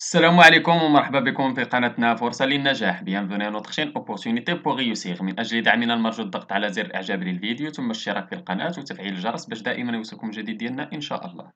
السلام عليكم ومرحبا بكم في قناتنا فرصة للنجاح. Bienvenue à notre chaîne Opportunité pour réussir. من أجل دعمنا المرجو الضغط على زر إعجاب للفيديو ثم الاشتراك في القناة وتفعيل الجرس باش دائما يوصلكم جديد ديالنا إن شاء الله.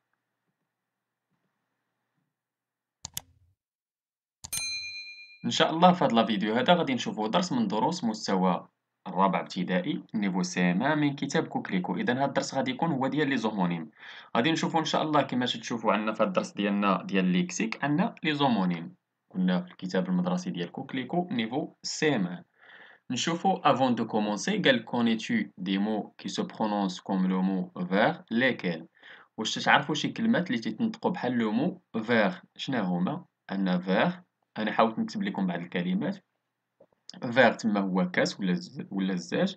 إن شاء الله في هذا الفيديو هذا غادي نشوفوا درس من دروس مستوى الرابع ابتدائي نيفو سي ام من كتاب كوكليكو. إذا هذا الدرس غادي يكون هو ديال لي زومونيم. غادي نشوفوا إن شاء الله كما تشوفوا عندنا في هذا الدرس ديالنا ديال ليكسيك عندنا لي زومونيم. كنا في الكتاب المدرسي ديال كوكليكو نيفو سي ام. نشوفوا avant de commencer قال connais-tu des mots qui se prononcent comme le mot vers lesquels. واش تعرفوا شي كلمات اللي تيتنطقوا بحال لو مو vers؟ شنو هما؟ عندنا vers، انا حاولت نكتب لكم بعض الكلمات. vers تما هو كاس ولا الزاج،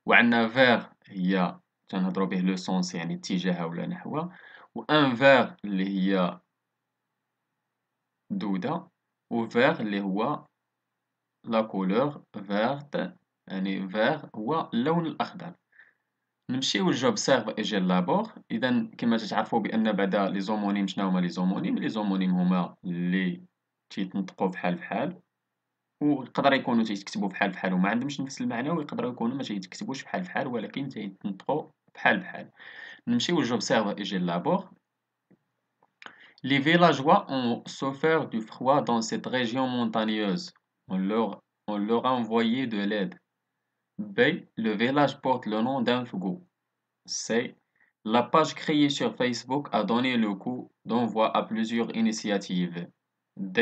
وعندنا vers هي تنهضروا به لو سونس يعني اتجاه ولا نحو، و ان vers اللي هي دودة، و vers اللي هو لا كولور verte، يعني vert هو اللون الأخضر. نمشيو لجوبسيرف اي جيلابور. إذا كما تعرفوا بأن بعد لي زومونيم شنو هما لي زومونيم؟ لي زومونيم هما اللي تيتنطقوا بحال بحال، ويقدر يكونوا تيتكتبوا بحال بحال وما عندهمش نفس المعنى، ويقدروا يكونوا ما تيتكتبوش بحال بحال ولكن تيتنطقوا بحال بحال. نمشيو لجوبسيرف اي جيلابور. Les villageois ont souffert du froid dans cette région montagneuse. On leur a envoyé de l'aide. B. Le village porte le nom d'un fougou. C. La page créée sur Facebook a donné le coup d'envoi à plusieurs initiatives. D.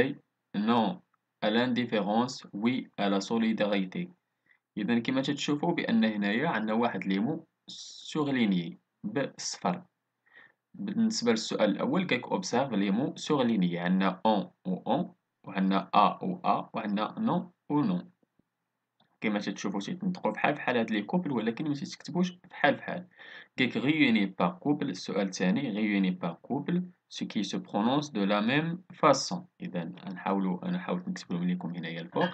Non à l'indifférence, oui à la solidarité. إذا كما تتشوفوا بأن هنايا عندنا واحد لي مو سورلينيي بالصفر. بالنسبة للسؤال الأول قالك observe les mots surlignés. عندنا on و on، وعندنا a و a، وعندنا non و non. كما تتشوفوا تيتنطقوا بحال بحال هاد لي كوبل ولكن ما تيتكتبوش بحال بحال. قالك réunis par couple. السؤال الثاني réunis par couple ce qui se prononce de la même façon. إذا أنا حاولت نكتبهم لكم هنايا الفوق.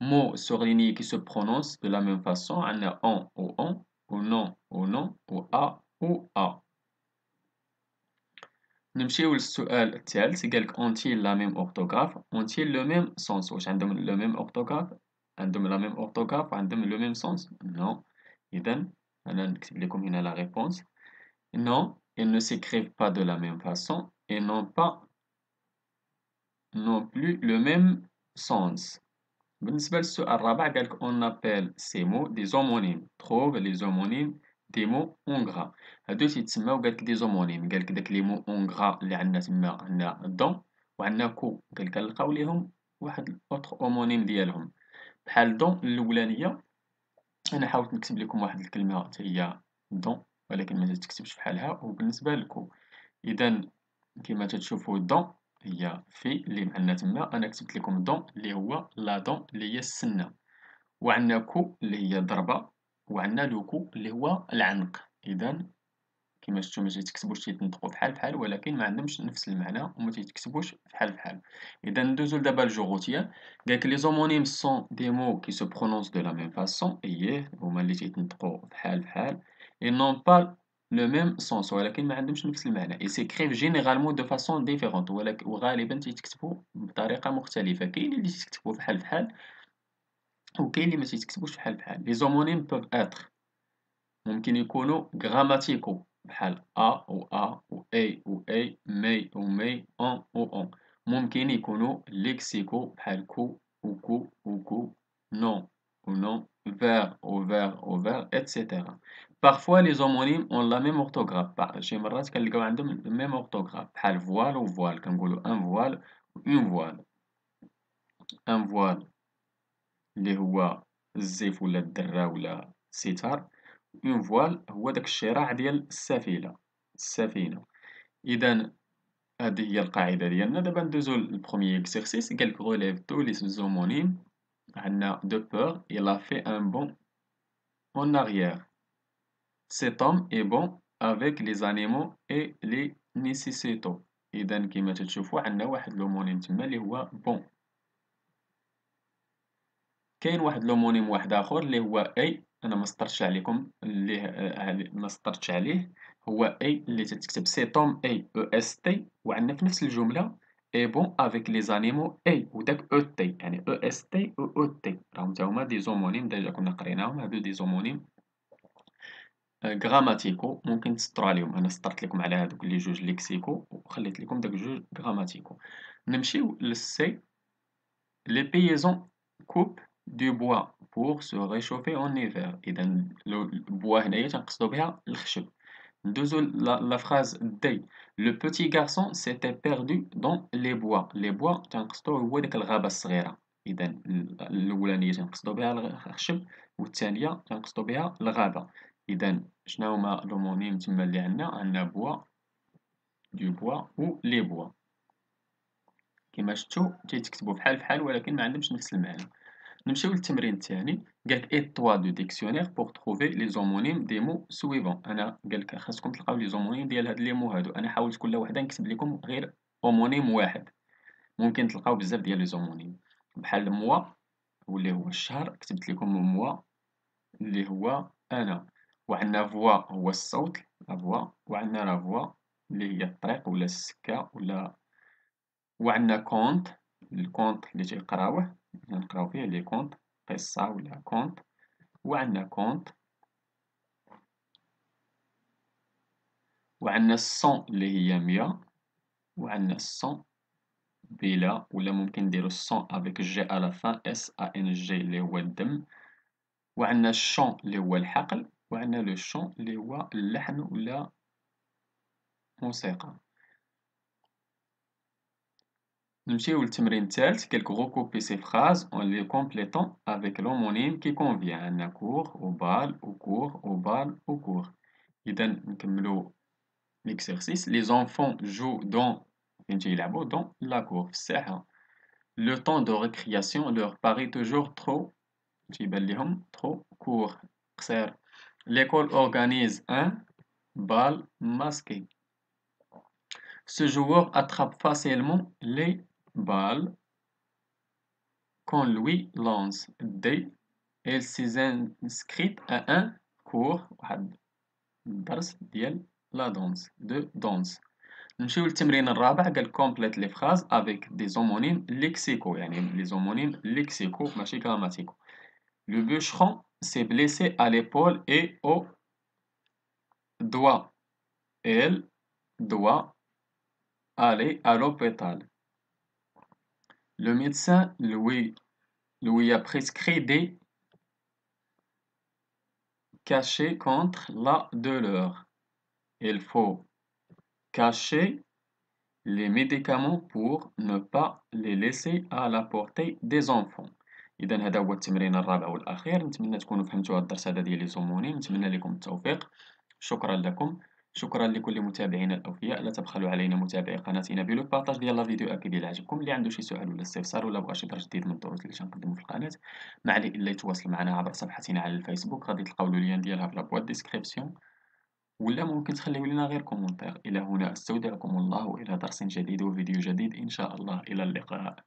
mots surlignés qui se prononcent de la même façon. عندنا on و on، و non و non، و a و a. نمشيو للسؤال الثالث قالك ont-ils la même orthographe؟ ont-ils le même sens؟ واش عندهم le même orthographe؟ عندهم la même orthographe وعندهم le même sens؟ non. إذا أنا نكتب لكم هنا la réponse. non, ils ne s'écrivent pas de la même façon et n'ont pas non plus le même sens. بالنسبة للسؤال الرابع قالك on appelle ces mots des homonymes. trouve les homonymes des mots en gras. هادو تيتسماو قالك دي زومونيم. قالك داك لي مو اون غرا اللي عندنا تما عندنا دون وعندنا كو، قالك غنلقاو ليهم واحد اوتر اومونيم ديالهم بحال دون الاولانيه. انا حاولت نكتب لكم واحد الكلمه حتى هي دون ولكن ما تتكتبش بحالها. وبالنسبه لكو اذا كما تتشوفوا دون هي في اللي معنا تما، انا كتبت لكم دون اللي هو لا دون اللي هي السنه، وعندنا كو اللي هي ضربه، وعندنا لو كو اللي هو العنق. اذا كما شفتوا ما تيتكتبوش تيتنطقوا بحال بحال ولكن ما عندهمش نفس المعنى وما تيتكتبوش بحال بحال. اذا ندوزو دابا للجغوتيا. قالك لي زومونيم سون دي مو كي سو برونونس دو لا ميم فاسون. اييه هما اللي تيتنطقوا بحال بحال. اي نون با لو ميم سونس ولكن ما عندهمش نفس المعنى. اي سيكريف جينيرالمون دو فاسون ديفيرونت وغالبا تيتكتبوا بطريقه مختلفه. كاين اللي تيتكتبوا بحال بحال وكاين اللي ما تيتكتبوش بحال بحال. لي زومونيم بوف اتر ممكن يكونوا غراماتيكو بحال أ و أ و أي و أي، مي و مي، أون و أون. ممكن يكونوا ليكسيكو بحال كو و كو و كو، نون و نون، فير و فير و فير إتسيتيرا. Parfois les homonymes ont la même orthographe. شي مرات كنلقاو عندهم même orthographe بحال فوال و فوال. كنقولوا ان فوال و اون فوال. ان فوال اللي هو الزيف ولا الدرة ولا الستار، اون فوال هو داك الشراع ديال السفينة. إذا هذه هي القاعدة ديالنا. دابا ندوزو للبروميي إكزرسيس. قالك غوليف تو لي زومونيم. عندنا دو بور il a fait un bond en arrière. Cet homme est bon avec les animaux et les nécessiteux. إذا كما تتشوفوا عندنا واحد لومونيم تما اللي هو بون. كاين واحد لومونيم واحد آخر اللي هو أي أنا ما سطرتش عليكم اللي ما سطرتش عليه هو A اللي تتكتب cet homme est EST وعندنا في نفس الجملة est bon avec les animaux A وداك ET يعني EST و ET راهم تا هما دي زومونيم ديجا كنا قريناهم هادو دي زومونيم غراماتيكو ممكن تسطروا عليهم أنا سطرت لكم على هادوك لي جوج ليكسيكو وخليت لكم داك جوج غراماتيكو نمشيو للسي les paysans coupent du bois pour se réchauffer en hiver. إذا البوا هنايا تنقصدو بها الخشب. ندوزو la phrase D. Le petit garçon s'était perdu dans les bois. Les bois تنقصدو هو ديك الغابة الصغيرة. إذا الأولانية تنقصدو بها الخشب والثانية تنقصدو بها الغابة. إذا شنو هما l'homonyme تما اللي عندنا bois, du bois و les bois. كما شفتوا تيتكتبوا بحال بحال ولكن ما عندهمش نفس المعنى. نمشيو للتمرين الثاني قالك ايد-toi دو ديكسيونير بوغ تروفي لي زومونيم دي مو سويفون. انا قالك خاصكم تلقاو لي زومونيم ديال هاد لي مو هادو. انا حاولت كل وحده نكتب لكم غير اومونيم واحد ممكن تلقاو بزاف ديال لي زومونيم بحال موا واللي هو الشهر كتبت لكم موا اللي هو انا وعندنا فوا هو الصوت لا فوا وعندنا لا فوا اللي هي الطريق ولا السكه ولا وعندنا كونت الكونت اللي تيقراوه نقراو فيه لي كونت قصة ولا كونت وعندنا كونت وعندنا الصون اللي هي 100 وعندنا الصون بلا ولا ممكن نديرو الصون افيك جي على لا فان اس ا ان جي اللي هو الدم وعندنا الشون اللي هو الحقل وعندنا لو شون اللي هو اللحن ولا موسيقى. نمشيو للتمرين الثالث قالك recouper ces phrases en les complétant avec l'homonyme qui convient عندنا court au bal au court au bal au court. إذا نكملو l'exercice. Les enfants jouent dans فين تيلعبوا dans la cour في الساحة. Le temps de récréation leur paraît toujours trop تيبان ليهم trop court قصير. L'école organise un bal masqué. Ce joueur attrape facilement les balles quand lui lance dès elle s'est inscrite à un cours واحد الدرس ديال la danse de danse. نمشيو للتمرين الرابع قال complète les phrases avec des homonymes lexicaux يعني les homonymes lexicaux ماشي grammaticaux. Le bûcheron s'est blessé à l'épaule et au doigt. Elle doit aller à l'hôpital. Le médecin lui a prescrit des cachets contre la douleur. Il faut cacher les médicaments pour ne pas les laisser à la portée des enfants. إذا هذا هو التمرين الرابع والأخير. نتمنى تكونوا فهمتوا هذا الدرس هذا ديال لي زومونيم. نتمنى لكم التوفيق. شكرا لكم. شكرا لكل متابعينا الأوفياء. لا تبخلوا علينا متابعي قناتنا بلو بارطاج ديال لا فيديو أكيد إلا عجبكم. اللي عنده شي سؤال ولا استفسار ولا بغى شي درس جديد من الدروس اللي تنقدمو في القناة ما عليه إلا يتواصل معنا عبر صفحتنا على الفيسبوك غادي تلقاو اللين ديالها في لابواط ديسكريبسيون ولا ممكن تخليو لنا غير كومونتير. إلى هنا أستودعكم الله وإلى درس جديد وفيديو جديد إن شاء الله. إلى اللقاء.